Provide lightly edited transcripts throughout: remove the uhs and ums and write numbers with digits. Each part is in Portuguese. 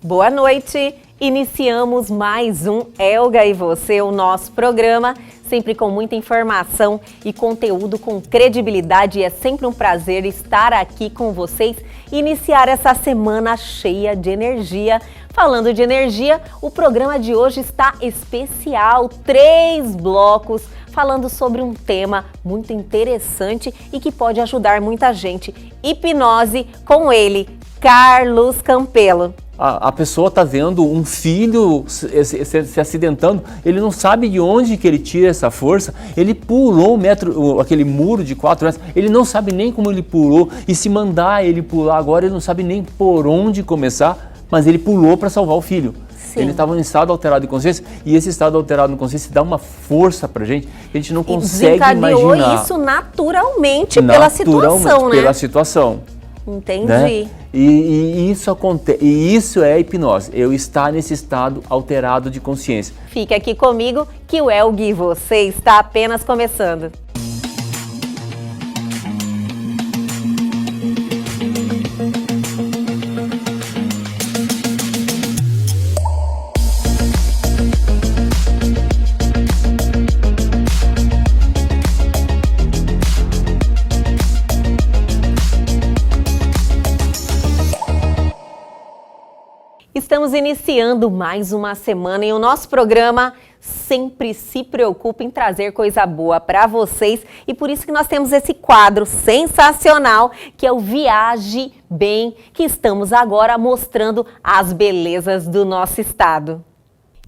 Boa noite! Iniciamos mais um Elga e Você, o nosso programa, sempre com muita informação e conteúdo com credibilidade. E é sempre um prazer estar aqui com vocês e iniciar essa semana cheia de energia. Falando de energia, o programa de hoje está especial, 3 blocos, falando sobre um tema muito interessante e que pode ajudar muita gente. Hipnose com ele, Carlos Campelo. A pessoa está vendo um filho se acidentando, ele não sabe de onde que ele tira essa força, ele pulou aquele muro de 4 metros, ele não sabe nem como ele pulou, e se mandar ele pular agora, ele não sabe nem por onde começar, mas ele pulou para salvar o filho. Sim. Ele estava em estado alterado de consciência, e esse estado alterado de consciência dá uma força pra gente, que a gente não consegue imaginar. Isso naturalmente pela situação, né? Pela situação. Entendi. Né? E isso acontece, e isso é hipnose, eu estar nesse estado alterado de consciência. Fique aqui comigo que o Elga e Você está apenas começando. Estamos iniciando mais uma semana e o nosso programa sempre se preocupa em trazer coisa boa para vocês e por isso que nós temos esse quadro sensacional que é o Viaje Bem, que estamos agora mostrando as belezas do nosso estado.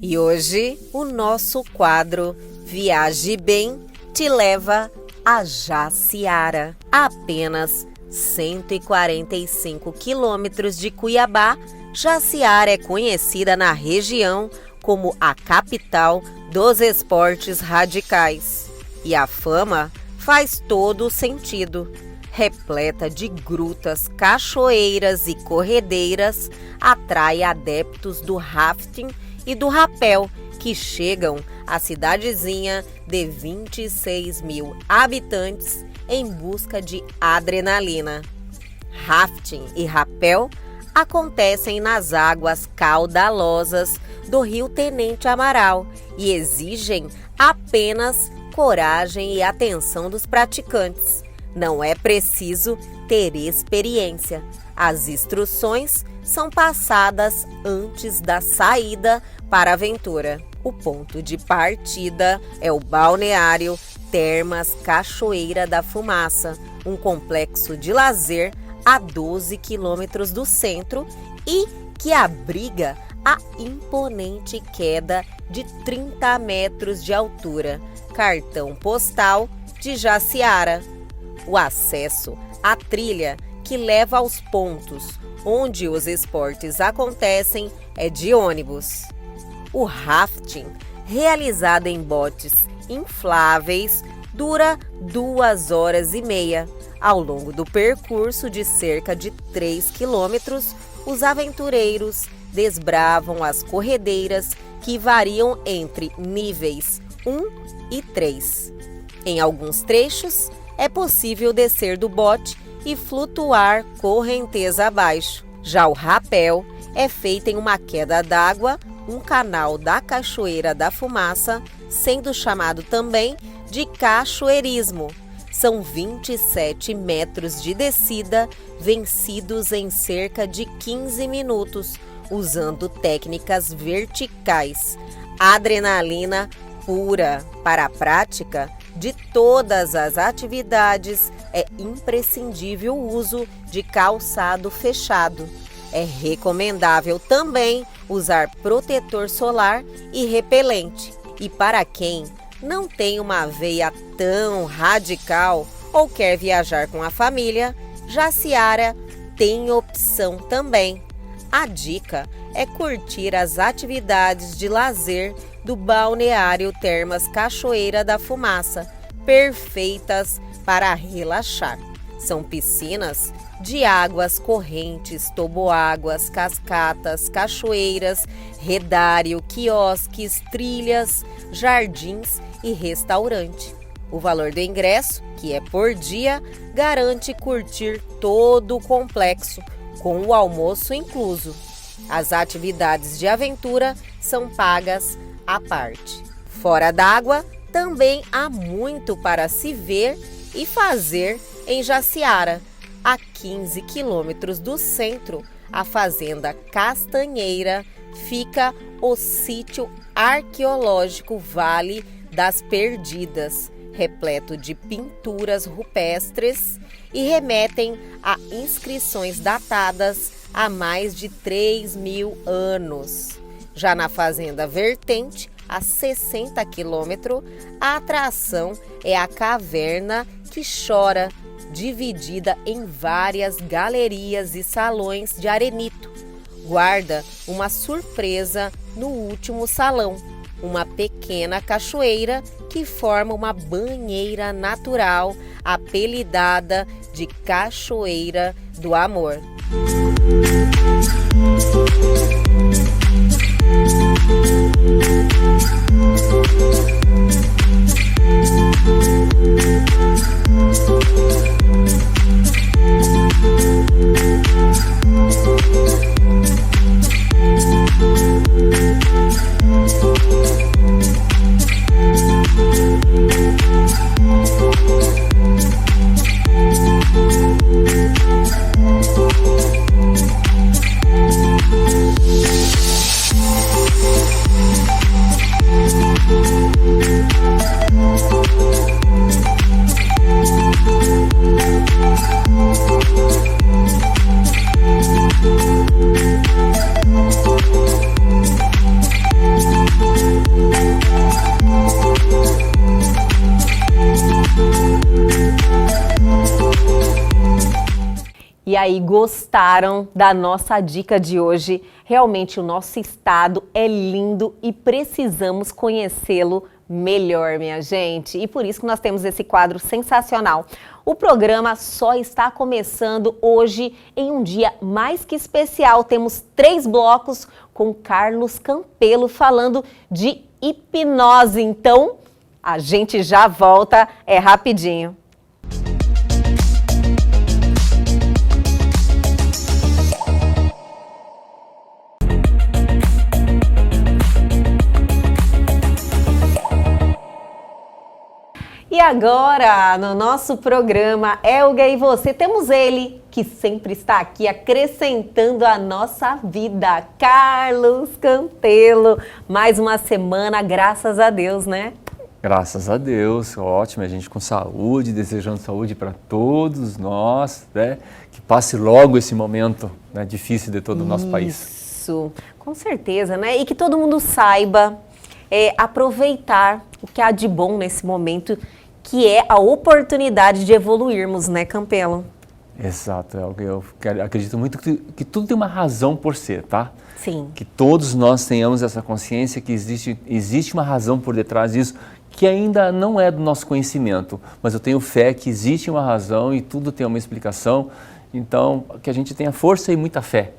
E hoje o nosso quadro Viaje Bem te leva a Jaciara, a apenas 145 quilômetros de Cuiabá. Jaciara é conhecida na região como a capital dos esportes radicais. E a fama faz todo o sentido. Repleta de grutas, cachoeiras e corredeiras, atrai adeptos do rafting e do rapel, que chegam à cidadezinha de 26 mil habitantes em busca de adrenalina. Rafting e rapel acontecem nas águas caudalosas do Rio Tenente Amaral e exigem apenas coragem e atenção dos praticantes. Não é preciso ter experiência. As instruções são passadas antes da saída para a aventura. O ponto de partida é o balneário Termas Cachoeira da Fumaça, um complexo de lazer a 12 quilômetros do centro e que abriga a imponente queda de 30 metros de altura, cartão postal de Jaciara. O acesso à trilha que leva aos pontos onde os esportes acontecem é de ônibus. O rafting, realizado em botes infláveis, dura 2 horas e meia. Ao longo do percurso de cerca de 3 quilômetros, os aventureiros desbravam as corredeiras que variam entre níveis 1 e 3. Em alguns trechos, é possível descer do bote e flutuar correnteza abaixo. Já o rapel é feito em uma queda d'água, um canal da Cachoeira da Fumaça, sendo chamado também de cachoeirismo. São 27 metros de descida, vencidos em cerca de 15 minutos, usando técnicas verticais. Adrenalina pura. Para a prática de todas as atividades, é imprescindível o uso de calçado fechado. É recomendável também usar protetor solar e repelente. E para quem não tem uma veia tão radical ou quer viajar com a família, Jaciara tem opção também. A dica é curtir as atividades de lazer do balneário Termas Cachoeira da Fumaça, perfeitas para relaxar. São piscinas de águas correntes, toboáguas, cascatas, cachoeiras, redário, quiosques, trilhas, jardins e restaurante. O valor do ingresso, que é por dia, garante curtir todo o complexo, com o almoço incluso. As atividades de aventura são pagas à parte. Fora d'água, também há muito para se ver e fazer em Jaciara. A 15 quilômetros do centro, a Fazenda Castanheira, fica o sítio arqueológico Vale das Perdidas, repleto de pinturas rupestres e remetem a inscrições datadas há mais de 3.000 anos. Já na Fazenda Vertente, a 60 quilômetros, a atração é a Caverna que Chora, dividida em várias galerias e salões de arenito. Guarda uma surpresa no último salão, uma pequena cachoeira que forma uma banheira natural, apelidada de Cachoeira do Amor. E aí, gostaram da nossa dica de hoje? Realmente o nosso estado é lindo e precisamos conhecê-lo melhor, minha gente. E por isso que nós temos esse quadro sensacional. O programa só está começando hoje em um dia mais que especial. Temos 3 blocos com Carlos Campelo falando de hipnose. Então, a gente já volta, é rapidinho. E agora, no nosso programa Elga e Você, temos ele, que sempre está aqui acrescentando a nossa vida, Carlos Campelo. Mais uma semana, graças a Deus, né? Graças a Deus, ótimo, a gente com saúde, desejando saúde para todos nós, né? Que passe logo esse momento, né, difícil de todo o nosso país. Isso, com certeza, né? E que todo mundo saiba aproveitar o que há de bom nesse momento, que é a oportunidade de evoluirmos, né, Campelo? Exato, eu acredito muito que tudo tem uma razão por ser, tá? Sim. Que todos nós tenhamos essa consciência que existe uma razão por detrás disso, que ainda não é do nosso conhecimento, mas eu tenho fé que existe uma razão e tudo tem uma explicação, então que a gente tenha força e muita fé.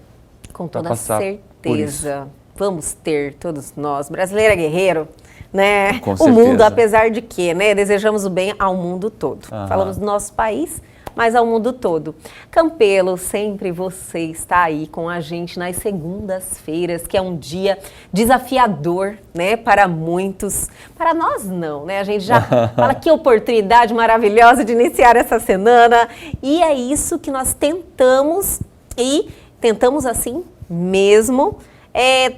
Com toda certeza. Vamos ter, todos nós, brasileiro é guerreiro, né? Com o certeza. mundo, apesar de que, né, desejamos o bem ao mundo todo. Falamos do nosso país, mas ao mundo todo. Campelo, sempre você está aí com a gente nas segundas-feiras, que é um dia desafiador, né, para muitos. Para nós não, né? A gente já fala que oportunidade maravilhosa de iniciar essa semana. E é isso que nós tentamos assim mesmo,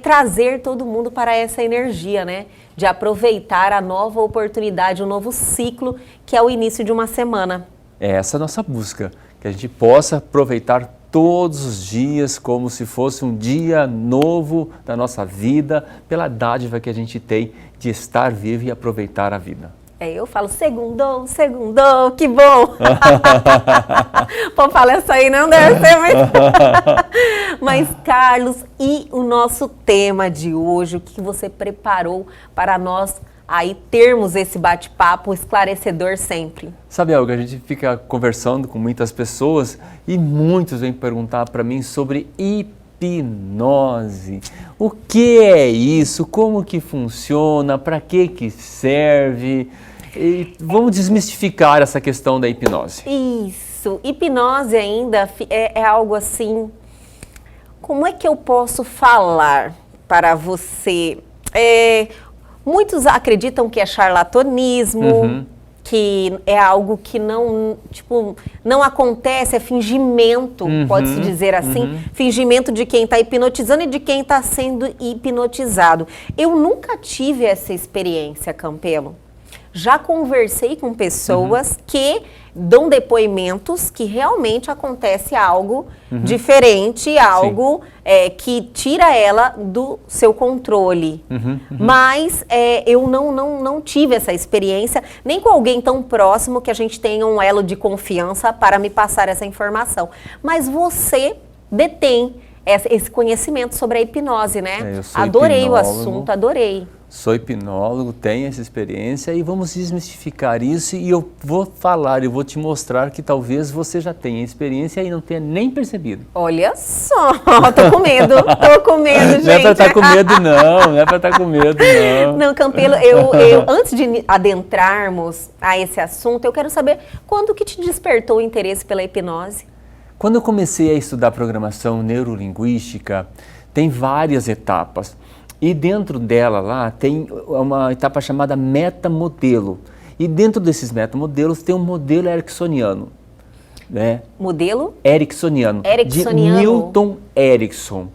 trazer todo mundo para essa energia, né? De aproveitar a nova oportunidade, o novo ciclo, que é o início de uma semana. É essa a nossa busca, que a gente possa aproveitar todos os dias como se fosse um dia novo da nossa vida, pela dádiva que a gente tem de estar vivo e aproveitar a vida. Eu falo segundou, que bom! Pô, fala isso aí, não deve ser muito. Mas, Carlos, e o nosso tema de hoje, o que você preparou para nós aí termos esse bate-papo esclarecedor sempre? Sabe, Elga, a gente fica conversando com muitas pessoas e muitos vêm perguntar para mim sobre hipnose. O que é isso? Como que funciona? Para que serve? E vamos desmistificar essa questão da hipnose. Isso. Hipnose ainda é algo assim como é que eu posso falar para você? Muitos acreditam que é charlatanismo, que é algo que não, tipo, não acontece, é fingimento, pode-se dizer assim, fingimento de quem está hipnotizando e de quem está sendo hipnotizado. Eu nunca tive essa experiência, Campelo. Já conversei com pessoas que dão depoimentos que realmente acontece algo diferente, algo que tira ela do seu controle. Mas eu não tive essa experiência, nem com alguém tão próximo que a gente tenha um elo de confiança para me passar essa informação. Mas você detém esse conhecimento sobre a hipnose, né? Eu sou adorei hipnólogo. O assunto, adorei. Sou hipnólogo, tenho essa experiência e vamos desmistificar isso e eu vou falar, eu vou te mostrar que talvez você já tenha experiência e não tenha nem percebido. Olha só, tô com medo, gente. Não é pra estar com medo não, não é pra estar com medo não. Não, Campelo, antes de adentrarmos a esse assunto, eu quero saber quando que te despertou o interesse pela hipnose? Quando eu comecei a estudar programação neurolinguística, tem várias etapas. E dentro dela lá tem uma etapa chamada metamodelo. E dentro desses metamodelos tem um modelo ericksoniano. Né? Modelo? Ericksoniano. Ericksoniano. De Milton Erickson.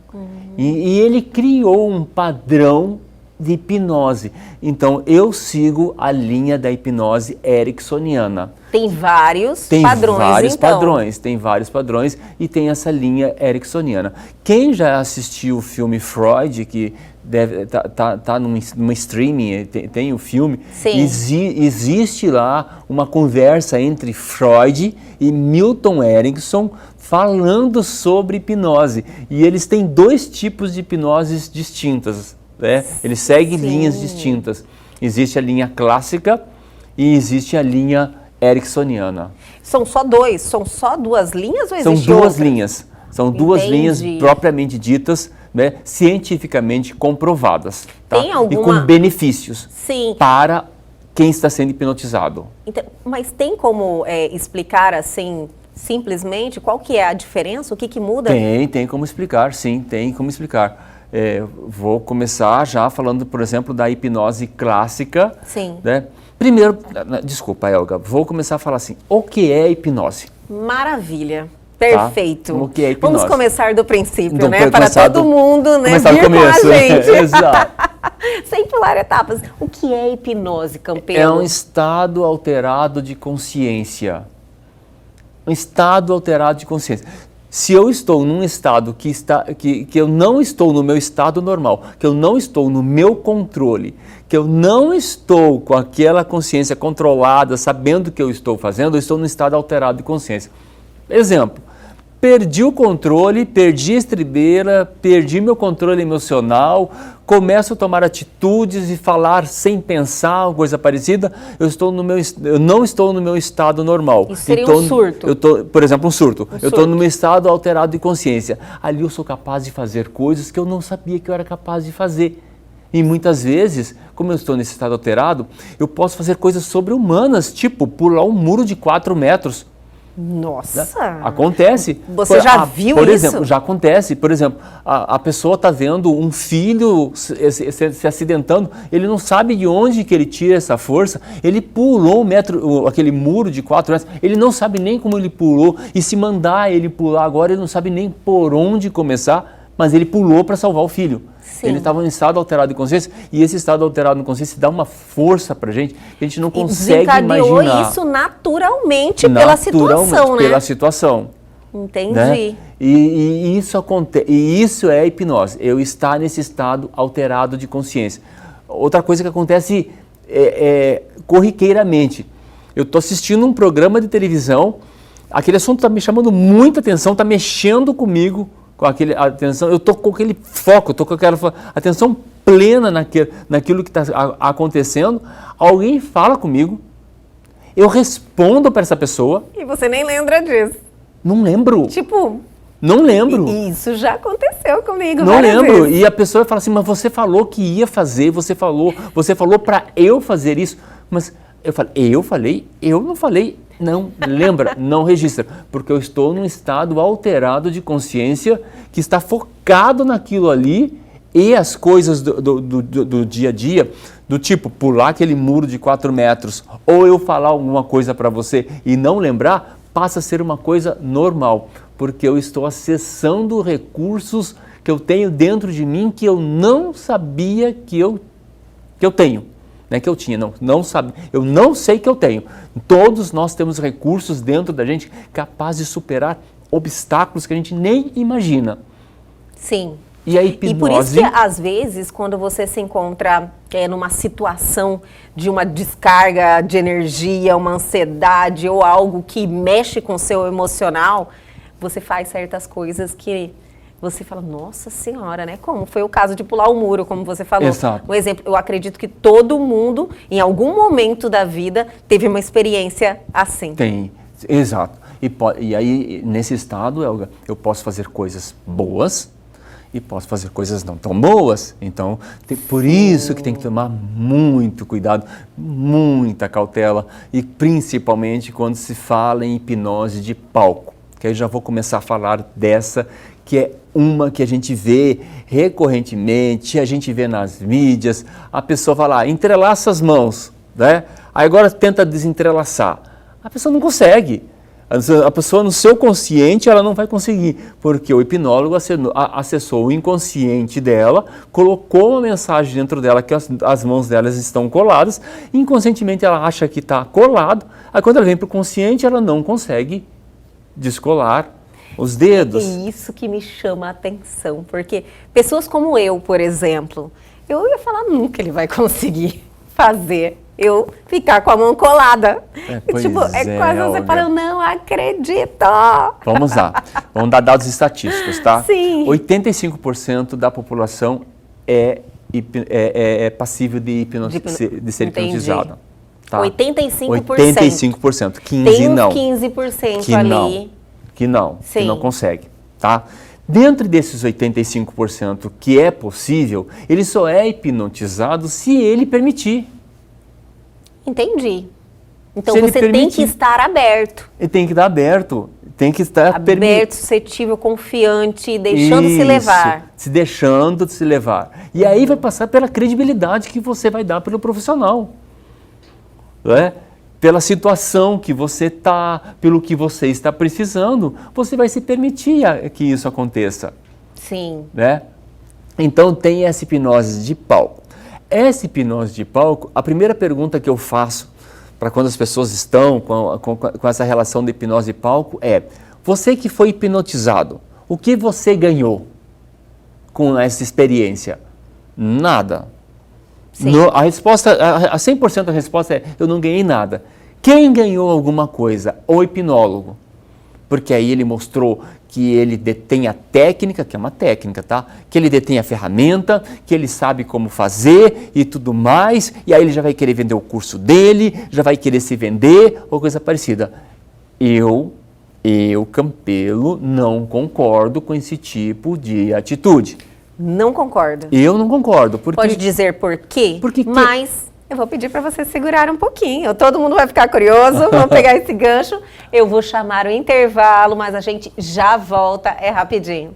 E ele criou um padrão de hipnose. Então eu sigo a linha da hipnose ericksoniana. Tem vários padrões, Tem vários padrões e tem essa linha ericksoniana. Quem já assistiu o filme Freud, que deve tá numa streaming, tem o filme, existe lá uma conversa entre Freud e Milton Erickson falando sobre hipnose. E eles têm dois tipos de hipnoses distintas, né? Eles seguem linhas distintas. Existe a linha clássica e existe a linha ericksoniana. São só duas linhas ou existe São duas outra? linhas. São duas linhas propriamente ditas, né, cientificamente comprovadas. Tá? Tem alguma... E com benefícios para quem está sendo hipnotizado. Então, mas tem como explicar assim, simplesmente, qual que é a diferença? O que muda? Tem como explicar, sim, tem como explicar. Vou começar já falando, por exemplo, da hipnose clássica. Sim. Né? Primeiro, desculpa, Elga, vou começar a falar assim, o que é hipnose? Maravilha. Perfeito. Tá? O que é hipnose? Vamos começar do princípio, Então, né? Para todo mundo, né? Começar do começo. Com a gente. Exato. Sem pular etapas. O que é hipnose, Campelo? É um estado alterado de consciência. Um estado alterado de consciência. Se eu estou num estado que eu não estou no meu estado normal, que eu não estou no meu controle, que eu não estou com aquela consciência controlada, sabendo o que eu estou fazendo, eu estou num estado alterado de consciência. Exemplo, perdi o controle, perdi a estribeira, perdi meu controle emocional, começo a tomar atitudes e falar sem pensar, coisa parecida, eu não estou no meu estado normal. Isso seria um surto. Por exemplo, um surto. Eu estou no meu estado alterado de consciência. Ali eu sou capaz de fazer coisas que eu não sabia que eu era capaz de fazer. E muitas vezes, como eu estou nesse estado alterado, eu posso fazer coisas sobre-humanas, tipo pular um muro de 4 metros. Nossa! Acontece. Você já viu por isso? Exemplo, já acontece. Por exemplo, a pessoa está vendo um filho se acidentando, ele não sabe de onde que ele tira essa força, ele pulou aquele muro de 4 metros, ele não sabe nem como ele pulou, e se mandar ele pular agora, ele não sabe nem por onde começar, mas ele pulou para salvar o filho. Sim. Ele estava em estado alterado de consciência, e esse estado alterado de consciência dá uma força para a gente que não consegue desencadeou imaginar. Isso naturalmente pela situação, né? Pela situação. Entendi. Né? E isso acontece, e isso é hipnose, eu estar nesse estado alterado de consciência. Outra coisa que acontece corriqueiramente, eu estou assistindo um programa de televisão, aquele assunto está me chamando muita atenção, está mexendo comigo, com aquele atenção, eu estou com aquele foco, estou com aquela atenção plena naquilo que está acontecendo, alguém fala comigo, eu respondo para essa pessoa. E você nem lembra disso. Não lembro. Tipo... Não lembro. Isso já aconteceu comigo. Não lembro. Vezes. E a pessoa fala assim, mas você falou que ia fazer, você falou para eu fazer isso, mas Eu não falei, não, lembra, não registra, porque eu estou num estado alterado de consciência que está focado naquilo ali e as coisas do dia a dia, do tipo pular aquele muro de 4 metros, ou eu falar alguma coisa para você e não lembrar, passa a ser uma coisa normal, porque eu estou acessando recursos que eu tenho dentro de mim que eu não sabia que eu tenho. Não é que eu tinha, não sabe, eu não sei que eu tenho. Todos nós temos recursos dentro da gente capazes de superar obstáculos que a gente nem imagina. Sim. E a hipnose... E por isso que, às vezes, quando você se encontra numa situação de uma descarga de energia, uma ansiedade ou algo que mexe com o seu emocional, você faz certas coisas que você fala, nossa senhora, né? Como foi o caso de pular o muro, como você falou. Exato. Um exemplo, eu acredito que todo mundo, em algum momento da vida, teve uma experiência assim. Tem, exato. E aí, nesse estado, Elga, eu posso fazer coisas boas e posso fazer coisas não tão boas. Então, por isso que tem que tomar muito cuidado, muita cautela, e principalmente quando se fala em hipnose de palco, que aí já vou começar a falar dessa, que é uma que a gente vê recorrentemente, a gente vê nas mídias, a pessoa fala, entrelaça as mãos, né? Aí agora tenta desentrelaçar. A pessoa não consegue. A pessoa no seu consciente ela não vai conseguir, porque o hipnólogo acessou o inconsciente dela, colocou uma mensagem dentro dela que as mãos delas estão coladas, e inconscientemente ela acha que está colado, aí quando ela vem para o consciente ela não consegue descolar os dedos. É isso que me chama a atenção, porque pessoas como eu, por exemplo, eu ia falar, nunca ele vai conseguir fazer eu ficar com a mão colada. Quase você fala, eu não acredito. Vamos lá, vamos dar dados estatísticos, tá? Sim. 85% da população é passível de ser hipnotizada. Tá? 85%. 85%, 15% tem não. 15% ali. Que não consegue, tá? Dentro desses 85% que é possível, ele só é hipnotizado se ele permitir. Entendi. Então você tem que estar aberto. E tem que estar aberto, tem que estar aberto, suscetível, confiante, deixando se levar. Se deixando se levar. E aí vai passar pela credibilidade que você vai dar pelo profissional. Né? Pela situação que você está, pelo que você está precisando, você vai se permitir que isso aconteça. Sim. Né? Então tem essa hipnose de palco. Essa hipnose de palco, a primeira pergunta que eu faço para quando as pessoas estão com essa relação de hipnose de palco é: você que foi hipnotizado, o que você ganhou com essa experiência? Nada. A resposta, a 100% da resposta é: eu não ganhei nada. Quem ganhou alguma coisa? O hipnólogo. Porque aí ele mostrou que ele detém a técnica, que é uma técnica, tá? Que ele detém a ferramenta, que ele sabe como fazer e tudo mais, e aí ele já vai querer vender o curso dele, já vai querer se vender ou coisa parecida. Eu, Campelo, não concordo com esse tipo de atitude. Não concordo. Eu não concordo. Porque... Pode dizer por quê? Mas eu vou pedir para você segurar um pouquinho. Todo mundo vai ficar curioso, vamos pegar esse gancho. Eu vou chamar o intervalo, mas a gente já volta, é rapidinho.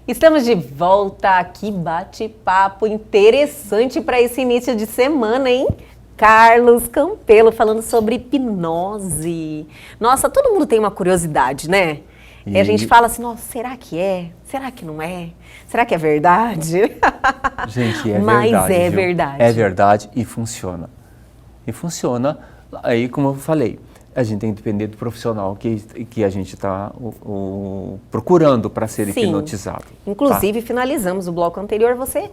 Estamos de volta aqui, bate-papo interessante para esse início de semana, hein? Carlos Campelo falando sobre hipnose. Nossa, todo mundo tem uma curiosidade, né? E a gente fala assim, nossa, será que é? Será que não é? Será que é verdade? Gente, é Mas verdade. é viu? verdade. É verdade e funciona. E funciona, aí como eu falei, a gente tem que depender do profissional que a gente está procurando para ser hipnotizado. Inclusive, finalizamos o bloco anterior, você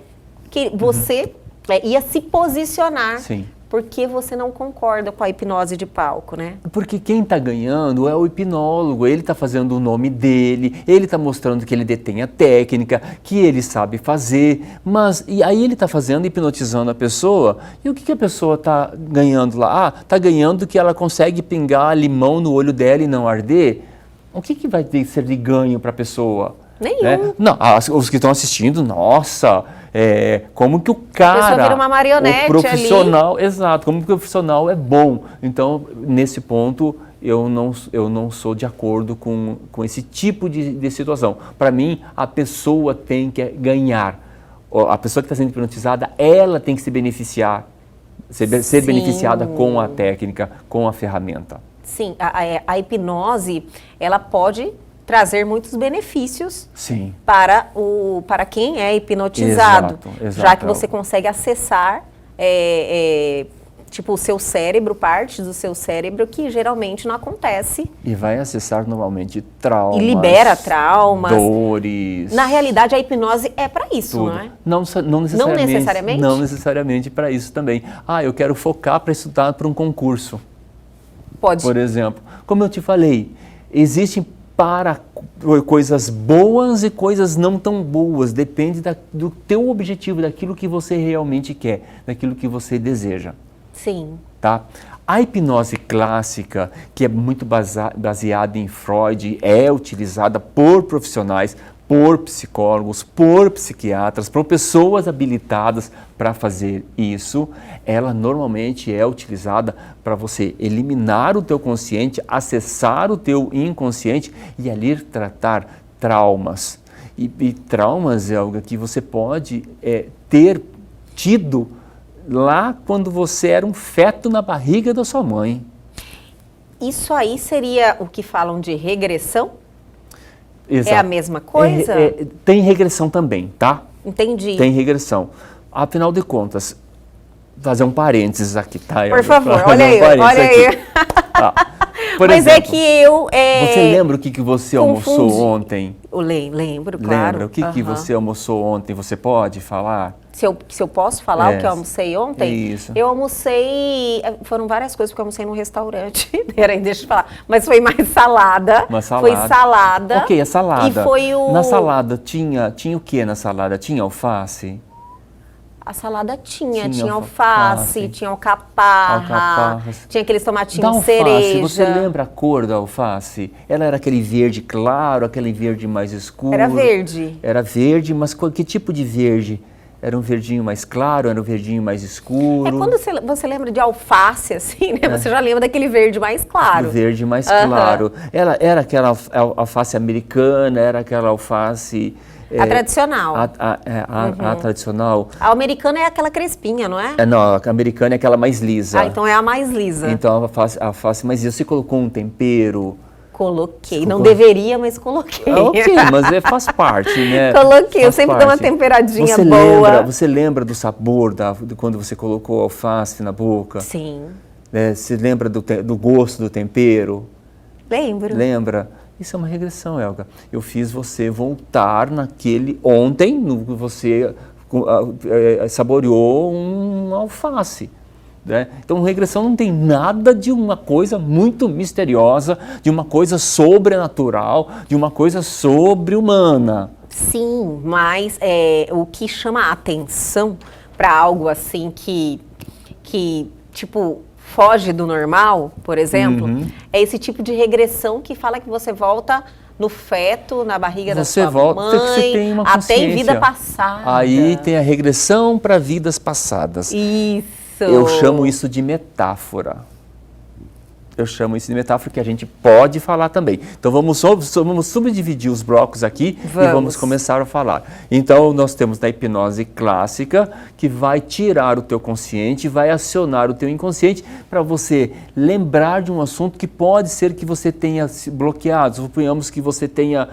ia se posicionar. Sim. por que você não concorda com a hipnose de palco, né? Porque quem está ganhando é o hipnólogo, ele está fazendo o nome dele, ele está mostrando que ele detém a técnica, que ele sabe fazer, mas e aí ele está fazendo, hipnotizando a pessoa, e o que a pessoa está ganhando lá? Ah, está ganhando que ela consegue pingar limão no olho dela e não arder? O que vai ter ser de ganho para a pessoa? Nenhum. Né? Não, os que estão assistindo, nossa, como que o cara, a pessoa vira uma marionete o profissional, ali. exato, como que o profissional é bom. Então, nesse ponto, eu não sou de acordo com esse tipo de situação. Para mim, a pessoa tem que ganhar. A pessoa que está sendo hipnotizada, ela tem que se beneficiar, ser beneficiada com a técnica, com a ferramenta. Sim, a hipnose, ela pode trazer muitos benefícios Sim. para quem é hipnotizado, Exato. já que você consegue acessar tipo o seu cérebro, partes do seu cérebro que geralmente não acontece. E vai acessar normalmente traumas. E libera traumas. Dores. Na realidade, a hipnose é para isso, tudo. não é? Não necessariamente. Não necessariamente? Não necessariamente para isso também. Ah, eu quero focar para estudar para um concurso. Pode. Por exemplo, como eu te falei, existem para coisas boas e coisas não tão boas. Depende do teu objetivo, daquilo que você realmente quer, daquilo que você deseja. Sim. Tá? A hipnose clássica, que é muito baseada em Freud, é utilizada por profissionais, por psicólogos, por psiquiatras, por pessoas habilitadas para fazer isso. Ela normalmente é utilizada para você eliminar o teu consciente, acessar o teu inconsciente e ali tratar traumas. E traumas é algo que você pode ter tido lá quando você era um feto na barriga da sua mãe. Isso aí seria o que falam de regressão? Exato. É a mesma coisa? Tem regressão também, tá? Entendi. Tem regressão. Afinal de contas, fazer um parênteses aqui, tá? Por favor, olha aí, olha aí. Por Mas exemplo, é que eu... Você lembra o que você almoçou ontem? Eu lembro, claro. Lembra? O que você almoçou ontem? Você pode falar? Se eu posso falar o que eu almocei ontem? Isso. Eu almocei... Foram várias coisas, porque eu almocei num restaurante. Peraí, deixa eu falar. Mas foi mais salada. Uma salada. Foi salada. Ok, a salada. E foi o... Na salada tinha o que na salada? Tinha alface? A salada tinha Tinha alface, tinha alcaparra, tinha aqueles tomatinhos cereja. Você lembra a cor da alface? Ela era aquele verde claro, aquele verde mais escuro? Era verde. Era verde, mas que tipo de verde? Era um verdinho mais claro, era um verdinho mais escuro? É quando você lembra de alface, assim, né? Você já lembra daquele verde mais claro. O verde mais claro. Era aquela alface americana, era aquela alface... A tradicional. A tradicional. A americana é aquela crespinha, não é? Não, a americana é aquela mais lisa. Ah, então é a mais lisa. Então a alface mais lisa. Você colocou um tempero? Coloquei. Não deveria, mas coloquei. Ok, mas faz parte, né? Coloquei. Eu sempre dou uma temperadinha boa. Você lembra do sabor de quando você colocou a alface na boca? Sim. Você lembra do gosto do tempero? Lembro. Lembra? Isso é uma regressão, Elga. Eu fiz você voltar naquele... Ontem, você saboreou um alface. Né? Então, regressão não tem nada de uma coisa muito misteriosa, de uma coisa sobrenatural, de uma coisa sobre-humana. Sim, mas o que chama a atenção para algo assim que tipo... foge do normal, por exemplo, é esse tipo de regressão que fala que você volta no feto, na barriga da sua mãe, você tem uma até em vida passada. Aí tem a regressão para vidas passadas. Isso. Eu chamo isso de metáfora. Eu chamo isso de metáfora que a gente pode falar também. Então vamos subdividir os blocos aqui e vamos começar a falar. Então nós temos a hipnose clássica que vai tirar o teu consciente, vai acionar o teu inconsciente para você lembrar de um assunto que pode ser que você tenha se bloqueado. Suponhamos que você tenha,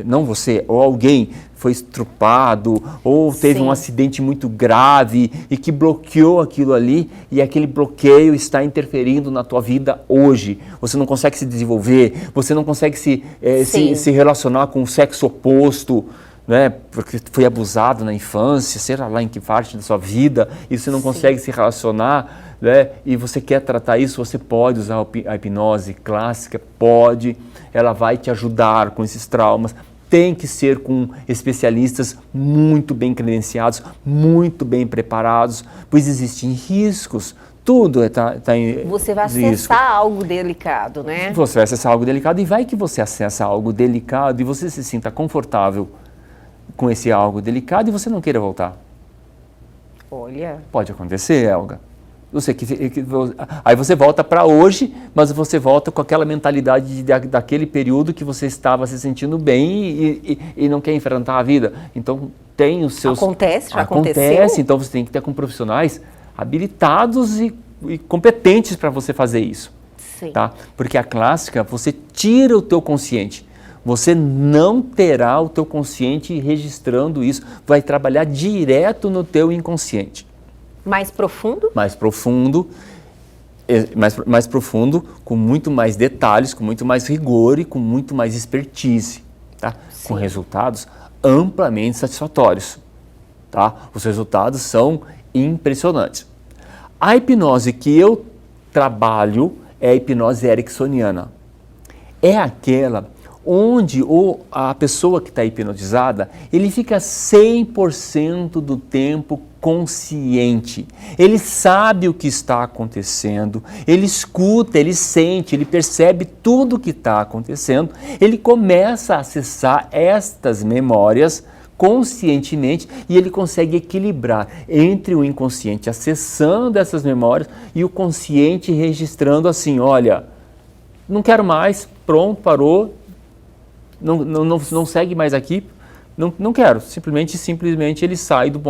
não você, ou alguém foi estrupado ou teve um acidente muito grave e que bloqueou aquilo ali e aquele bloqueio está interferindo na tua vida hoje. Você não consegue se desenvolver, você não consegue se relacionar com o sexo oposto. né, porque foi abusado na infância, sei lá em que parte da sua vida, e você não consegue se relacionar, né, e você quer tratar isso, você pode usar a hipnose clássica, pode, ela vai te ajudar com esses traumas. Tem que ser com especialistas muito bem credenciados, muito bem preparados, pois existem riscos. Tudo está em Você vai risco. acessar algo delicado, né? Você vai acessar algo delicado e vai que você acessa algo delicado e você se sinta confortável com esse algo delicado e você não queira voltar. Olha. Pode acontecer, Elga. Aí você volta para hoje, mas você volta com aquela mentalidade daquele período que você estava se sentindo bem e não quer enfrentar a vida. Então tem os seus... Acontece, já acontece, aconteceu. então você tem que ter com profissionais habilitados e competentes para você fazer isso. Sim. Tá? Porque a clássica, você tira o teu consciente. Você não terá o teu consciente registrando isso. Vai trabalhar direto no teu inconsciente. Mais profundo? Mais profundo, com muito mais detalhes, com muito mais rigor e com muito mais expertise. Tá? Com resultados amplamente satisfatórios. Tá? Os resultados são impressionantes. A hipnose que eu trabalho é a hipnose ericksoniana. É aquela onde a pessoa que está hipnotizada, ele fica 100% do tempo consciente. Ele sabe o que está acontecendo, ele escuta, ele sente, ele percebe tudo o que está acontecendo, ele começa a acessar estas memórias conscientemente e ele consegue equilibrar entre o inconsciente acessando essas memórias e o consciente registrando assim, olha, não quero mais, pronto, parou, não segue mais aqui, não quero, simplesmente ele sai do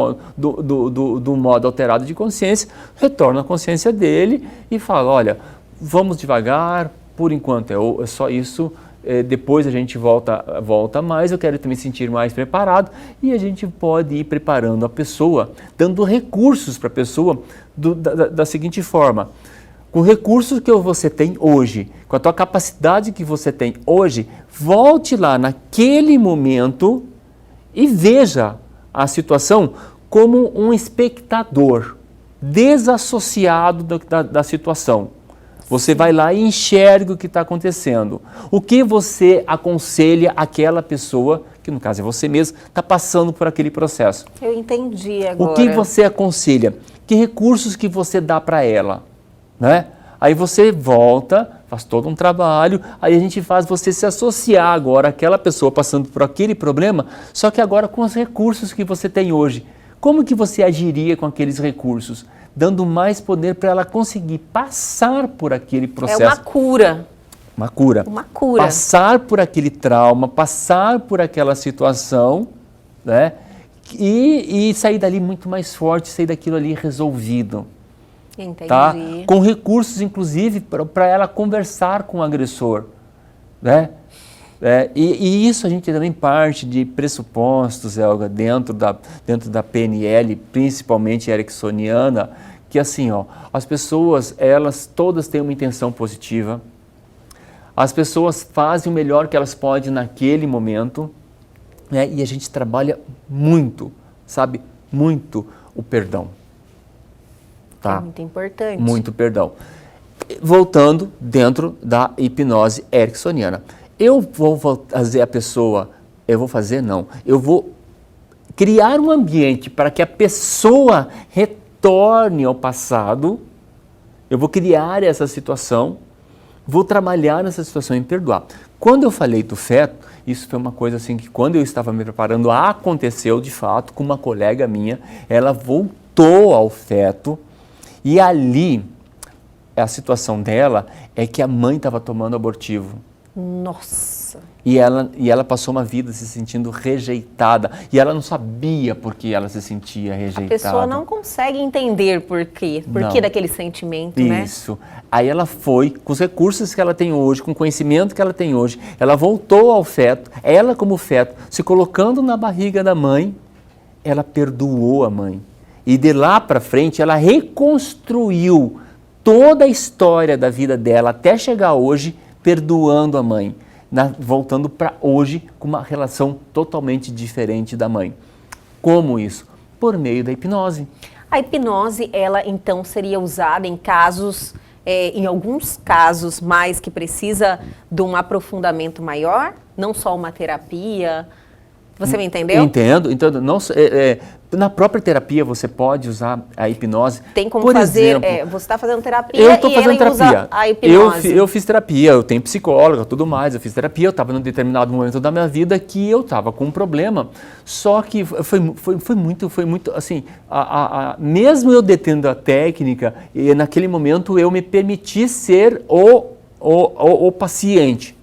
modo alterado de consciência, retorna à consciência dele e fala, olha, vamos devagar, por enquanto é só isso, depois a gente volta mais, eu quero me sentir mais preparado e a gente pode ir preparando a pessoa, dando recursos para a pessoa da seguinte forma, com recursos que você tem hoje, com a tua capacidade que você tem hoje, volte lá naquele momento e veja a situação como um espectador, desassociado da situação. Você vai lá e enxerga o que está acontecendo. O que você aconselha aquela pessoa, que no caso é você mesmo, está passando por aquele processo? Eu entendi agora. O que você aconselha? Que recursos que você dá para ela? Né? Aí você volta, faz todo um trabalho, aí a gente faz você se associar agora àquela pessoa passando por aquele problema, só que agora com os recursos que você tem hoje. Como que você agiria com aqueles recursos? Dando mais poder para ela conseguir passar por aquele processo. É uma cura. Uma cura. Uma cura. Passar por aquele trauma, passar por aquela situação, né? E sair dali muito mais forte, sair daquilo ali resolvido. Entendi. Tá? Com recursos, inclusive, para ela conversar com o agressor. Né? E isso a gente também parte de pressupostos, Elga, dentro da PNL, principalmente ericksoniana, que assim, ó, as pessoas, elas todas têm uma intenção positiva, as pessoas fazem o melhor que elas podem naquele momento, né? E a gente trabalha muito, sabe, muito o perdão. Tá? É muito importante. Muito perdão. Voltando dentro da hipnose ericksoniana. Eu vou fazer a pessoa, eu vou criar um ambiente para que a pessoa retorne ao passado, eu vou criar essa situação, vou trabalhar nessa situação em perdoar. Quando eu falei do feto, isso foi uma coisa assim que quando eu estava me preparando, aconteceu de fato com uma colega minha, ela voltou ao feto e ali a situação dela é que a mãe estava tomando abortivo. Nossa! E ela passou uma vida se sentindo rejeitada. E ela não sabia por que ela se sentia rejeitada. A pessoa não consegue entender por quê. Por que daquele sentimento, né? Isso. Aí ela foi, com os recursos que ela tem hoje, com o conhecimento que ela tem hoje, ela voltou ao feto, ela como feto, se colocando na barriga da mãe, ela perdoou a mãe. E de lá para frente, ela reconstruiu toda a história da vida dela até chegar hoje, perdoando a mãe. voltando para hoje com uma relação totalmente diferente da mãe. Como isso? Por meio da hipnose. A hipnose, ela então seria usada em casos, em alguns casos mais que precisa de um aprofundamento maior, não só uma terapia. Você me entendeu? Entendo. Não, na própria terapia você pode usar a hipnose. Tem como por fazer, exemplo, você está fazendo terapia eu estou e fazendo ele terapia. usa a hipnose. Eu fiz terapia, eu tenho psicóloga, tudo mais, eu fiz terapia, eu estava num determinado momento da minha vida que eu estava com um problema, só que foi muito, assim, mesmo eu detendo a técnica, e naquele momento eu me permiti ser o paciente.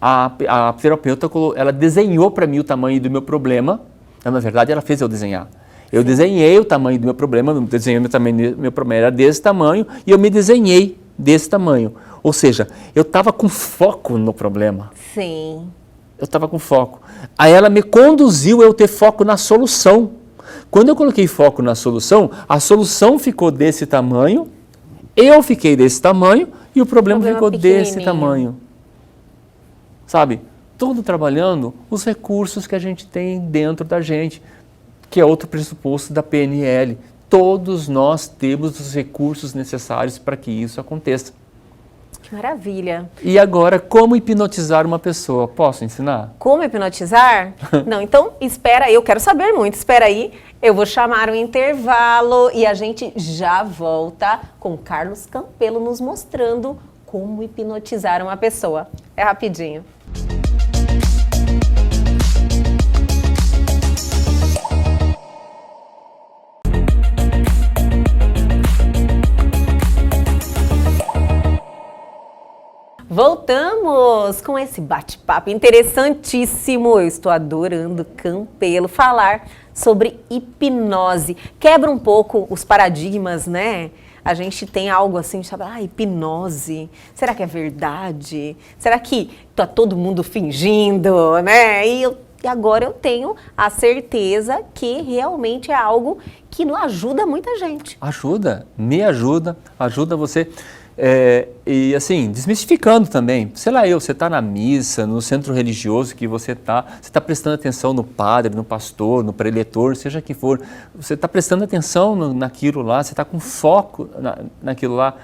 A terapeuta, ela desenhou para mim o tamanho do meu problema. Na verdade, ela fez eu desenhar. Eu desenhei o tamanho do meu problema, meu problema era desse tamanho, e eu me desenhei desse tamanho. Ou seja, eu estava com foco no problema. Sim. Eu estava com foco. Aí ela me conduziu a eu ter foco na solução. Quando eu coloquei foco na solução, a solução ficou desse tamanho, eu fiquei desse tamanho, e o problema ficou desse tamanho. Sabe, tudo trabalhando os recursos que a gente tem dentro da gente, que é outro pressuposto da PNL. Todos nós temos os recursos necessários para que isso aconteça. Que maravilha. E agora, como hipnotizar uma pessoa? Posso ensinar? Como hipnotizar? Não, então espera aí, eu quero saber muito, espera aí. Eu vou chamar um intervalo e a gente já volta com Carlos Campelo nos mostrando como hipnotizar uma pessoa. É rapidinho. Voltamos com esse bate-papo interessantíssimo. Eu estou adorando, Campelo, falar sobre hipnose. Quebra um pouco os paradigmas, né? A gente tem algo assim, sabe? Hipnose. Será que é verdade? Será que tá todo mundo fingindo, né? E agora eu tenho a certeza que realmente é algo que não ajuda muita gente. Ajuda, me ajuda, ajuda você. E assim, desmistificando também, sei lá você está na missa, no centro religioso que você está prestando atenção no padre, no pastor, no preletor, seja que for, você está prestando atenção naquilo lá, você está com foco naquilo lá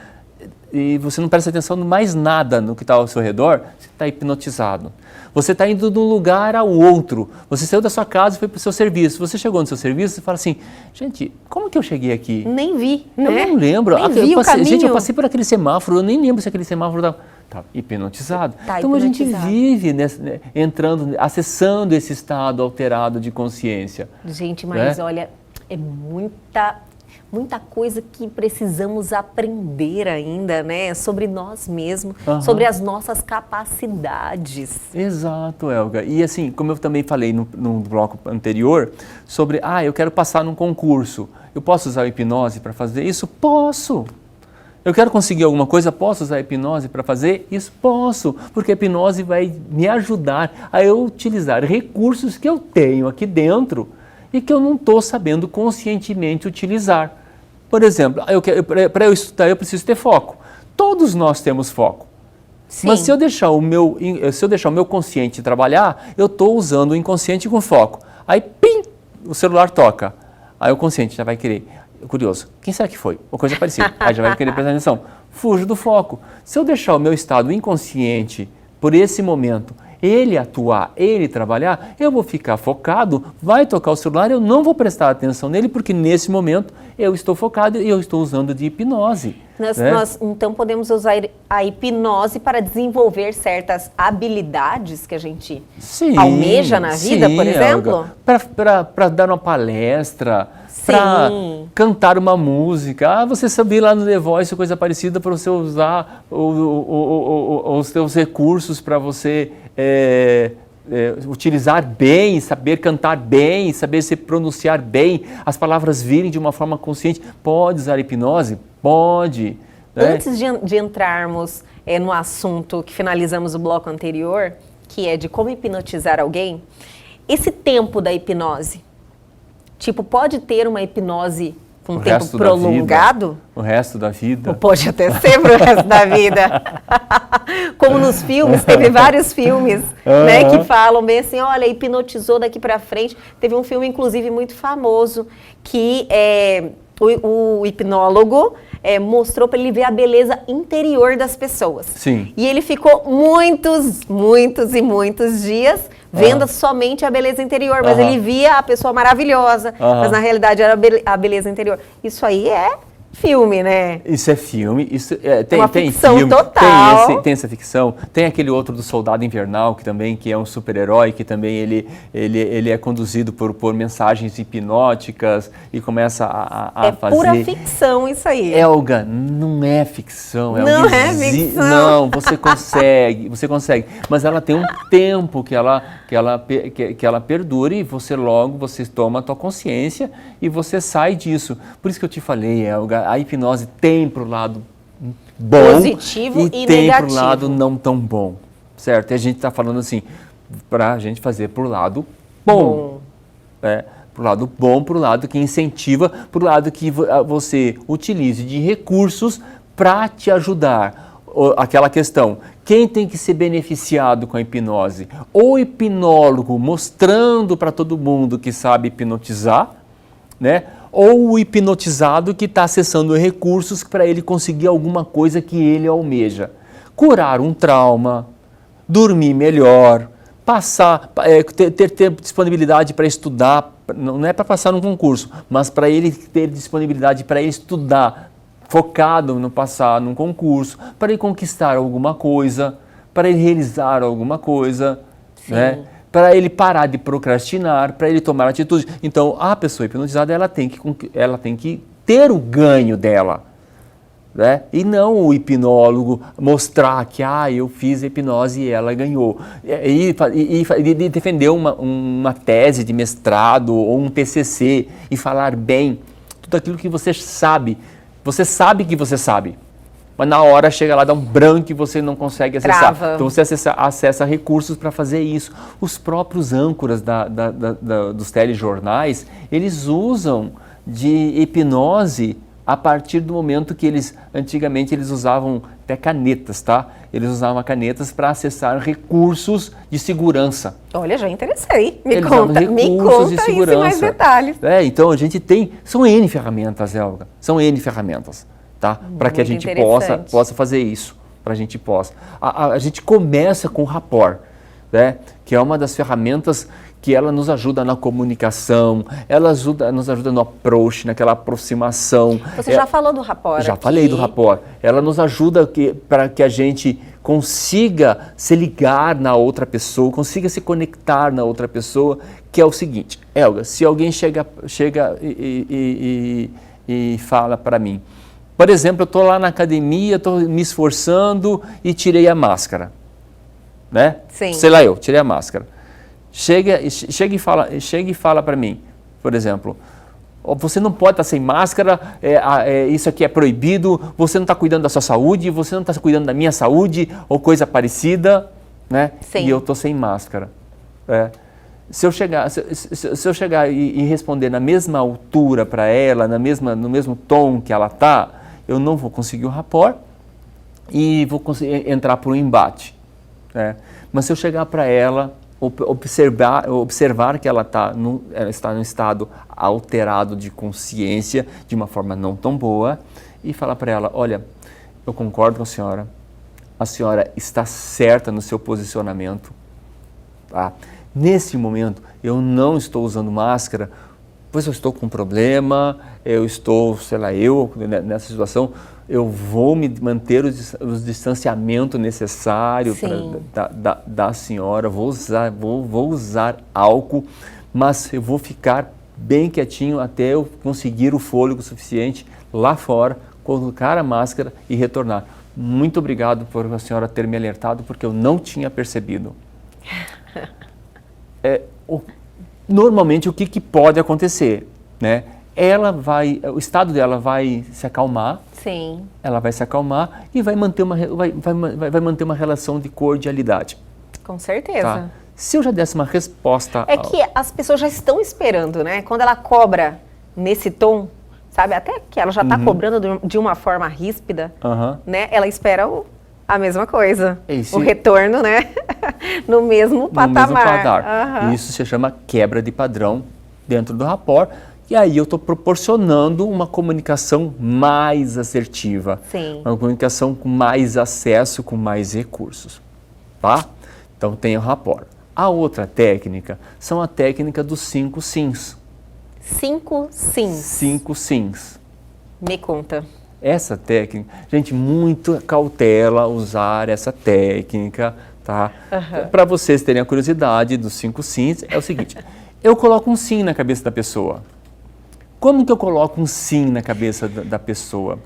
e você não presta atenção em mais nada no que está ao seu redor, você está hipnotizado. Você está indo de um lugar ao outro. Você saiu da sua casa e foi para o seu serviço. Você chegou no seu serviço e fala assim, gente, como que eu cheguei aqui? Nem vi, eu né? não lembro. O caminho. Gente, eu passei por aquele semáforo, eu nem lembro se aquele semáforo estava hipnotizado. Então a gente vive acessando esse estado alterado de consciência. Gente, mas olha, é muita coisa que precisamos aprender ainda, né? Sobre nós mesmos, sobre as nossas capacidades. Exato, Elga. E assim, como eu também falei no bloco anterior, sobre, eu quero passar num concurso. Eu posso usar a hipnose para fazer isso? Posso! Eu quero conseguir alguma coisa, posso usar a hipnose para fazer? Isso posso, porque a hipnose vai me ajudar a eu utilizar recursos que eu tenho aqui dentro e que eu não estou sabendo conscientemente utilizar. Por exemplo, para eu estudar eu preciso ter foco. Todos nós temos foco. Sim. Mas se eu deixar o meu consciente trabalhar, eu estou usando o inconsciente com foco. Aí, pim, o celular toca. Aí o consciente já vai querer. Curioso, quem será que foi? Ou coisa parecida. Aí já vai querer prestar atenção. Fujo do foco. Se eu deixar o meu estado inconsciente por esse momento, ele atuar, ele trabalhar, eu vou ficar focado, vai tocar o celular, eu não vou prestar atenção nele, porque nesse momento eu estou focado e eu estou usando de hipnose. Nós então podemos usar a hipnose para desenvolver certas habilidades que a gente almeja na vida, por exemplo? Para dar uma palestra, para cantar uma música. Você sabia lá no The Voice, coisa parecida, para você usar os seus recursos para você utilizar bem, saber cantar bem, saber se pronunciar bem, as palavras virem de uma forma consciente. Pode usar hipnose? Pode. Né? Antes de entrarmos no assunto que finalizamos o bloco anterior, que é de como hipnotizar alguém, esse tempo da hipnose, pode ter uma hipnose um tempo prolongado. O resto da vida. Pode até ser pro resto da vida. Como nos filmes, teve vários filmes, né, que falam bem assim, olha, hipnotizou daqui pra frente. Teve um filme, inclusive, muito famoso, que o hipnólogo mostrou para ele ver a beleza interior das pessoas. Sim. E ele ficou muitos dias vendo somente a beleza interior, mas ele via a pessoa maravilhosa, mas na realidade era a beleza interior. Isso aí é filme, né? Isso é filme, isso tem uma ficção filme, total. tem essa ficção, tem aquele outro do Soldado Invernal, que é um super-herói, que também ele é conduzido por mensagens hipnóticas e começa a fazer... É pura ficção isso aí. Elga, não é ficção. Não é ficção. Não, você consegue. Mas ela tem um tempo que ela perdura e você toma a tua consciência e você sai disso. Por isso que eu te falei, Elga, a hipnose tem pro lado bom positivo e tem negativo. Pro lado não tão bom, certo? E a gente está falando assim, para a gente fazer pro lado bom. Pro lado bom, pro lado que incentiva, pro lado que você utilize de recursos para te ajudar. Aquela questão, quem tem que ser beneficiado com a hipnose? O hipnólogo mostrando para todo mundo que sabe hipnotizar, né? Ou o hipnotizado que está acessando recursos para ele conseguir alguma coisa que ele almeja. Curar um trauma, dormir melhor, ter disponibilidade para estudar, não é para passar num concurso, mas para ele ter disponibilidade para ele estudar, focado no passar num concurso, para ele conquistar alguma coisa, para ele realizar alguma coisa, né? Para ele parar de procrastinar, para ele tomar atitude. Então, a pessoa hipnotizada, ela tem que ter o ganho dela, né? E não o hipnólogo mostrar que eu fiz a hipnose e ela ganhou. E defender uma tese de mestrado ou um TCC e falar bem tudo aquilo que você sabe. Você sabe que você sabe. Mas na hora chega lá, dá um branco e você não consegue acessar. Trava. Então você acessa recursos para fazer isso. Os próprios âncoras dos telejornais, eles usam de hipnose a partir do momento que antigamente eles usavam até canetas, tá? Eles usavam canetas para acessar recursos de segurança. Olha, já interessei. Me Eles conta usavam recursos de isso em segurança. mais detalhes. Então a gente são N ferramentas, Elga, são N ferramentas. Tá? Para que a gente possa fazer isso, para a gente possa. A gente começa com o rapport, né? Que é uma das ferramentas que ela nos ajuda na comunicação, nos ajuda no approach, naquela aproximação. Você já falou do rapport? Já falei do rapport. Ela nos ajuda para que a gente consiga se ligar na outra pessoa, consiga se conectar na outra pessoa, que é o seguinte, Elga, se alguém chega e fala para mim, por exemplo, eu estou lá na academia, estou me esforçando e tirei a máscara, né? Sim. Sei lá, eu tirei a máscara. Chega e fala para mim, por exemplo, você não pode estar sem máscara, isso aqui é proibido, você não está cuidando da sua saúde, você não está cuidando da minha saúde, ou coisa parecida, né? Sim. E eu estou sem máscara. Se eu chegar e responder na mesma altura para ela, no mesmo tom que ela está, eu não vou conseguir o rapport e vou conseguir entrar por um embate. Né? Mas se eu chegar para ela, observar que ela está num estado alterado de consciência, de uma forma não tão boa, e falar para ela, olha, eu concordo com a senhora está certa no seu posicionamento. Tá? Nesse momento, eu não estou usando máscara, pois eu estou com um problema, eu estou, nessa situação, eu vou me manter o distanciamento necessário da senhora, vou usar álcool, mas eu vou ficar bem quietinho até eu conseguir o fôlego suficiente lá fora, colocar a máscara e retornar. Muito obrigado por a senhora ter me alertado, porque eu não tinha percebido. Normalmente o que pode acontecer, né? O estado dela vai se acalmar. Sim. Ela vai se acalmar e vai manter uma relação de cordialidade. Com certeza. Tá? Se eu já desse uma resposta... Que as pessoas já estão esperando, né? Quando ela cobra nesse tom, sabe? Até que ela já está cobrando de uma forma ríspida, né? Ela espera a mesma coisa. O retorno, né? No mesmo patamar. Isso se chama quebra de padrão dentro do rapport. E aí eu estou proporcionando uma comunicação mais assertiva. Sim. Uma comunicação com mais acesso, com mais recursos. Tá? Então tem o rapport. A outra técnica são a técnica dos 5 sims. 5 sims. 5 sims. Me conta. Essa técnica, gente, muito cautela usar essa técnica, tá? Para vocês terem a curiosidade dos 5 sims, é o seguinte, eu coloco um sim na cabeça da pessoa. Como que eu coloco um sim na cabeça da pessoa?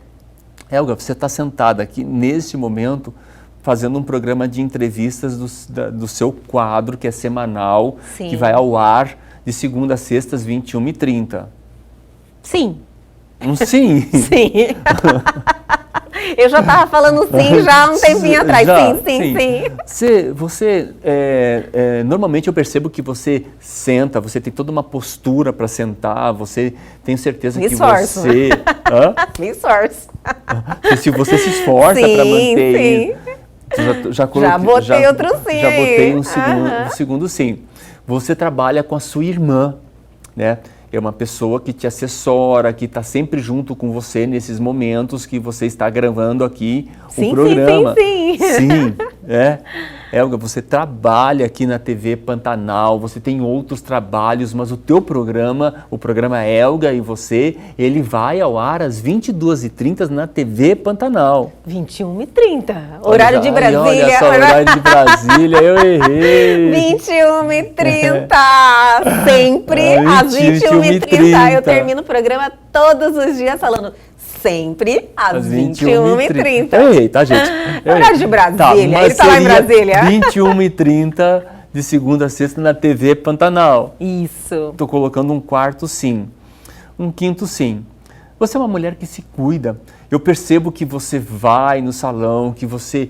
Helga, você está sentada aqui neste momento fazendo um programa de entrevistas do seu quadro, que é semanal, sim, que vai ao ar de segunda a sexta às 21h30. Sim. Um sim? Sim. Eu já estava falando sim já há um tempinho atrás. Sim. Normalmente eu percebo que você senta, você tem toda uma postura para sentar, você tem certeza que você... Me esforço. Se você se esforça para manter isso. Já botei outro sim. Já botei um segundo sim. Você trabalha com a sua irmã, né? É uma pessoa que te assessora, que está sempre junto com você nesses momentos que você está gravando aqui o programa. Sim, Helga, você trabalha aqui na TV Pantanal, você tem outros trabalhos, mas o teu programa, o programa Helga e você, ele vai ao ar às 22h30 na TV Pantanal. 21h30, horário de Brasília. Olha só, horário de Brasília, eu errei. 21h30, sempre às 21h30. Eu termino o programa todos os dias falando... Sempre às 21h30. Eu errei, tá, gente? Horário de Brasília, ele tá lá em Brasília. 21h30 de segunda a sexta na TV Pantanal. Isso. Estou colocando um 4º sim, um 5º sim. Você é uma mulher que se cuida. Eu percebo que você vai no salão, que você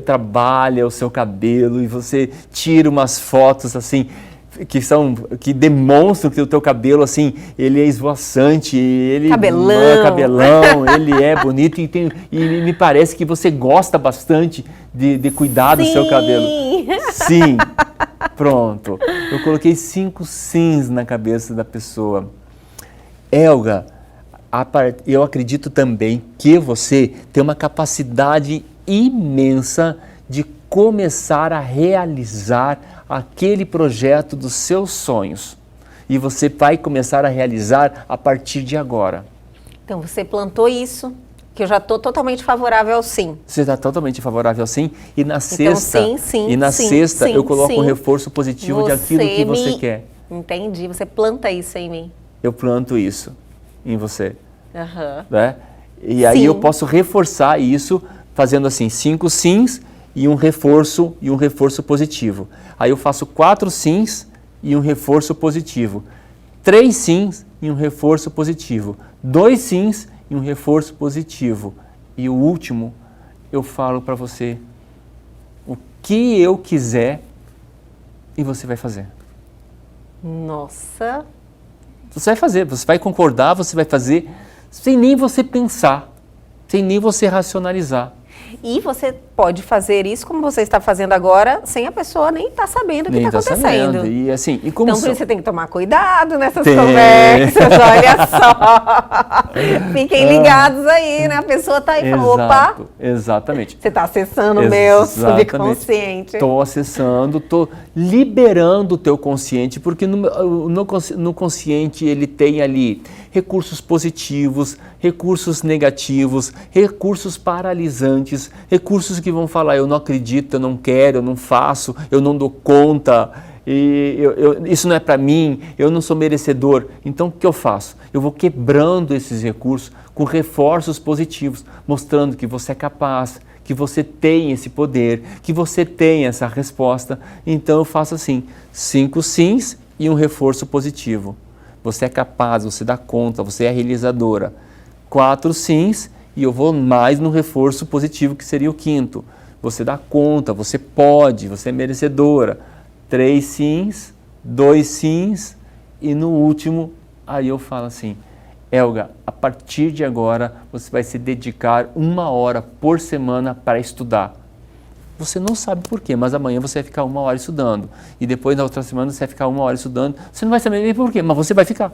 trabalha o seu cabelo e você tira umas fotos assim... que demonstram que o teu cabelo, assim, ele é esvoaçante, cabelão, ele é bonito e me parece que você gosta bastante de cuidar do seu cabelo. Sim, pronto. Eu coloquei 5 sims na cabeça da pessoa. Helga, eu acredito também que você tem uma capacidade imensa de começar a realizar aquele projeto dos seus sonhos. E você vai começar a realizar a partir de agora. Então você plantou isso, que eu já estou totalmente favorável ao sim. Você está totalmente favorável ao sim. E na sexta, eu coloco um reforço positivo de aquilo que você quer. Entendi, você planta isso em mim. Eu planto isso em você. Né? E aí eu posso reforçar isso fazendo assim, 5 sims e um reforço positivo. Aí eu faço 4 sims e um reforço positivo. 3 sims e um reforço positivo. 2 sims e um reforço positivo. E o último, eu falo para você o que eu quiser e você vai fazer. Nossa! Você vai fazer, você vai concordar, você vai fazer sem nem você pensar, sem nem você racionalizar. E você pode fazer isso como você está fazendo agora, sem a pessoa nem estar sabendo o que está acontecendo. E assim, então, por isso você tem que tomar cuidado nessas conversas, olha só. Fiquem ligados aí, né? A pessoa está aí e fala, opa, exatamente. Você está acessando o meu subconsciente. Estou acessando, estou liberando o teu consciente, porque no consciente ele tem ali recursos positivos, recursos negativos, recursos paralisantes, recursos que vão falar, eu não acredito, eu não quero, eu não faço, eu não dou conta, isso não é para mim, eu não sou merecedor. Então o que eu faço? Eu vou quebrando esses recursos com reforços positivos, mostrando que você é capaz, que você tem esse poder, que você tem essa resposta. Então eu faço assim, 5 sims e um reforço positivo. Você é capaz, você dá conta, você é realizadora. 4 sims e eu vou mais no reforço positivo, que seria o 5º. Você dá conta, você pode, você é merecedora. 3 sims, 2 sims e no último, aí eu falo assim, Elga, a partir de agora você vai se dedicar 1 hora por semana para estudar. Você não sabe por quê, mas amanhã você vai ficar 1 hora estudando. E depois na outra semana você vai ficar 1 hora estudando. Você não vai saber nem por quê, mas você vai ficar.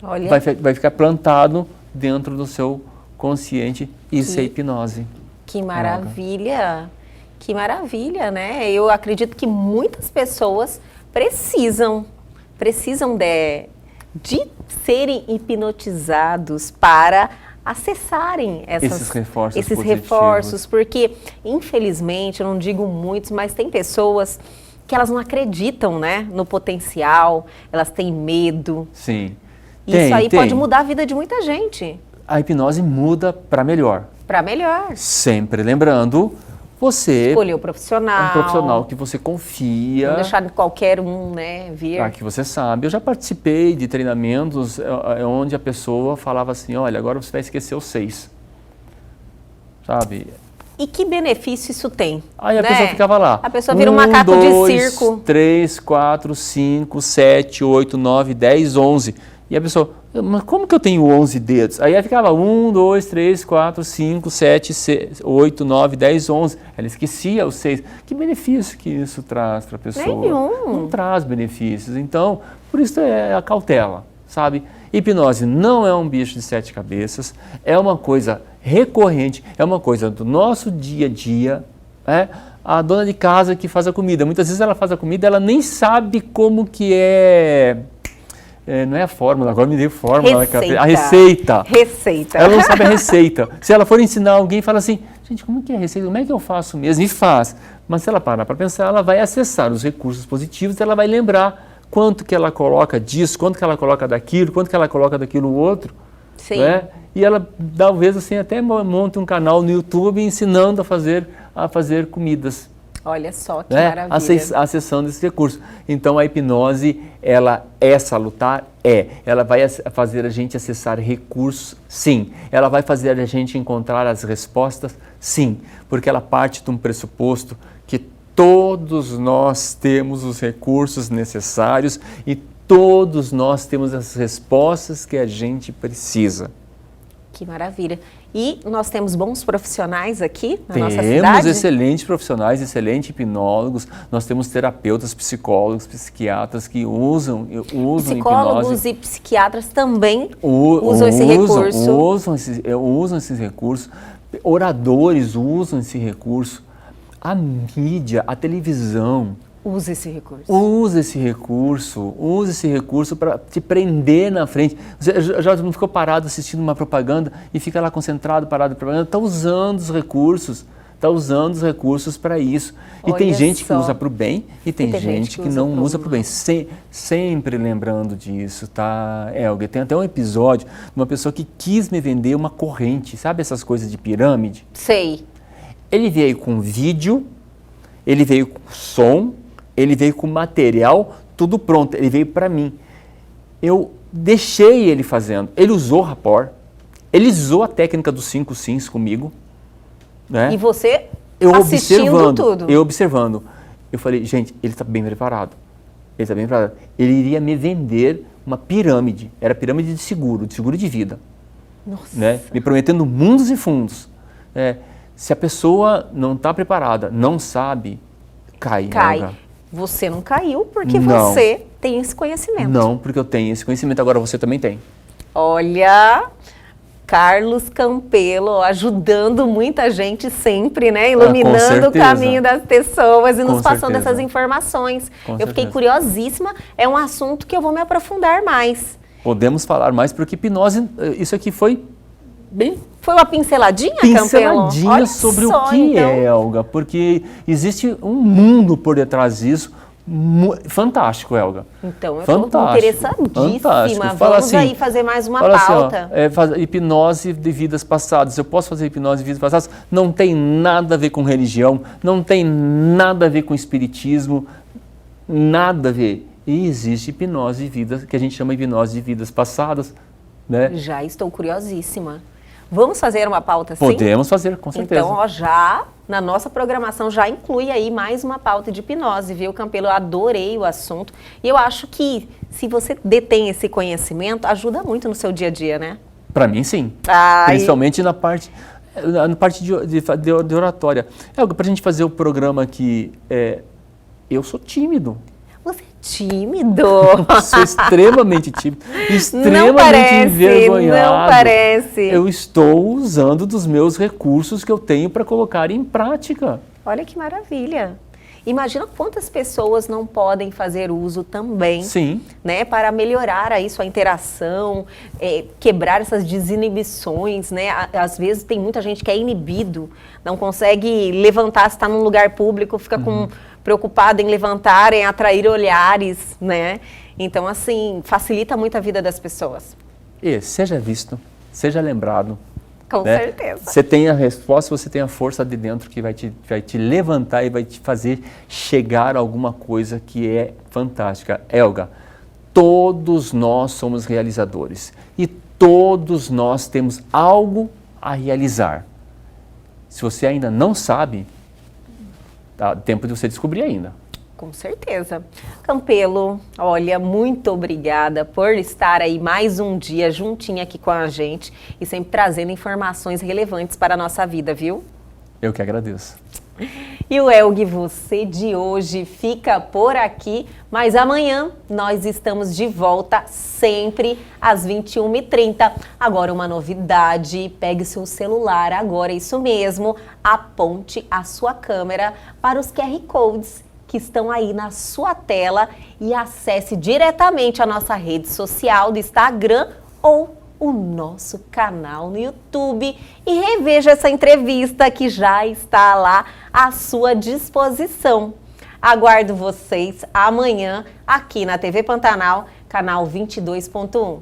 Olha. Vai ficar plantado dentro do seu consciente. Isso é hipnose. Que maravilha! Que maravilha, né? Eu acredito que muitas pessoas precisam de serem hipnotizados para acessarem esses reforços, porque infelizmente, eu não digo muitos, mas tem pessoas que elas não acreditam, né, no potencial, elas têm medo. Sim. Isso aí pode mudar a vida de muita gente. A hipnose muda para melhor. Para melhor. Sempre lembrando, você escolher o profissional. Um profissional que você confia. Não deixar qualquer um, né, vir. Que você sabe. Eu já participei de treinamentos onde a pessoa falava assim, olha, agora você vai esquecer os 6. Sabe? E que benefício isso tem? Aí a pessoa ficava lá. A pessoa vira um macaco de circo. 1, 2, 3, 4, 5, 7, 8, 9, 10, 11. E a pessoa, mas como que eu tenho 11 dedos? Aí ela ficava 1, 2, 3, 4, 5, 7, 8, 9, 10, 11. Ela esquecia os 6. Que benefício que isso traz para a pessoa? Nenhum. Não traz benefícios. Então, por isso é a cautela, sabe? Hipnose não é um bicho de 7 cabeças, é uma coisa recorrente, é uma coisa do nosso dia a dia. A dona de casa que faz a comida, muitas vezes ela faz a comida, ela nem sabe como que não é a fórmula, agora me deu fórmula. Receita. A receita. Receita. Ela não sabe a receita. Se ela for ensinar alguém, fala assim, gente, como que é a receita? Como é que eu faço mesmo? E faz. Mas se ela parar para pensar, ela vai acessar os recursos positivos, ela vai lembrar quanto que ela coloca disso, quanto que ela coloca daquilo, quanto que ela coloca daquilo outro. Sim. Né? E ela, talvez, assim, até monte um canal no YouTube ensinando a fazer comidas. Olha só que maravilha. Acessando esse recurso. Então, a hipnose, ela é salutar? Ela vai fazer a gente acessar recursos? Sim. Ela vai fazer a gente encontrar as respostas? Sim. Porque ela parte de um pressuposto que todos nós temos os recursos necessários e todos nós temos as respostas que a gente precisa. Que maravilha. E nós temos bons profissionais aqui na nossa cidade? Temos excelentes profissionais, excelentes hipnólogos, nós temos terapeutas, psicólogos, psiquiatras que usam psicólogos hipnose. E psiquiatras também usam esse recurso. Usam esses recursos, oradores usam esse recurso, a mídia, a televisão. Use esse recurso. Use esse recurso para te prender na frente. Você já não ficou parado assistindo uma propaganda e fica lá concentrado, parado na propaganda? Está usando os recursos para isso. E tem gente que usa para o bem e tem gente que não usa para o bem. Sempre lembrando disso, tá, Elga? Tem até um episódio de uma pessoa que quis me vender uma corrente, sabe essas coisas de pirâmide? Sei. Ele veio com vídeo, ele veio com som, ele veio com material, tudo pronto, ele veio para mim. Eu deixei ele fazendo, ele usou rapport, ele usou a técnica dos 5 sims comigo. Né? E você assistindo tudo. Eu observando. Eu falei, gente, ele está bem preparado. Ele iria me vender uma pirâmide, era pirâmide de seguro de vida. Nossa. Né? Me prometendo mundos e fundos. Se a pessoa não está preparada, não sabe, cai. Você não caiu porque você tem esse conhecimento. Não, porque eu tenho esse conhecimento, agora você também tem. Olha, Carlos Campelo ajudando muita gente sempre, né? Iluminando o caminho das pessoas e nos passando essas informações. Eu fiquei curiosíssima, é um assunto que eu vou me aprofundar mais. Podemos falar mais, porque hipnose, isso aqui foi Foi uma pinceladinha, Campelo? Pinceladinha sobre o que é, Elga, porque existe um mundo por detrás disso, fantástico, Elga. Então, eu estou interessadíssima. Vamos aí fazer mais uma pauta. Hipnose de vidas passadas. Eu posso fazer hipnose de vidas passadas? Não tem nada a ver com religião, não tem nada a ver com espiritismo, nada a ver. E existe hipnose de vidas, que a gente chama de hipnose de vidas passadas. Né? Já estou curiosíssima. Vamos fazer uma pauta sim? Podemos fazer, com certeza. Então, já na nossa programação já inclui aí mais uma pauta de hipnose, viu, Campelo? Eu adorei o assunto e eu acho que se você detém esse conhecimento, ajuda muito no seu dia a dia, né? Para mim, sim. Principalmente na parte de oratória. Para a gente fazer o programa aqui, eu sou tímido. Você é tímido? Sou extremamente tímido, extremamente envergonhado. Não parece. Eu estou usando dos meus recursos que eu tenho para colocar em prática. Olha que maravilha. Imagina quantas pessoas não podem fazer uso também, sim, né, para melhorar aí sua interação, quebrar essas desinibições, né? Às vezes tem muita gente que é inibido, não consegue levantar, se está num lugar público, fica preocupado em levantar, em atrair olhares, né? Então, assim, facilita muito a vida das pessoas. E seja visto, seja lembrado. Com certeza. Você tem a resposta, você tem a força de dentro que vai te levantar e vai te fazer chegar a alguma coisa que é fantástica. Elga, todos nós somos realizadores e todos nós temos algo a realizar. Se você ainda não sabe, dá tempo de você descobrir ainda. Com certeza. Campelo, olha, muito obrigada por estar aí mais um dia juntinho aqui com a gente e sempre trazendo informações relevantes para a nossa vida, viu? Eu que agradeço. E o Elg Você de hoje fica por aqui, mas amanhã nós estamos de volta sempre às 21h30. Agora uma novidade, pegue seu celular agora, isso mesmo, aponte a sua câmera para os QR Codes que estão aí na sua tela e acesse diretamente a nossa rede social do Instagram ou o nosso canal no YouTube e reveja essa entrevista que já está lá à sua disposição. Aguardo vocês amanhã aqui na TV Pantanal, canal 22.1.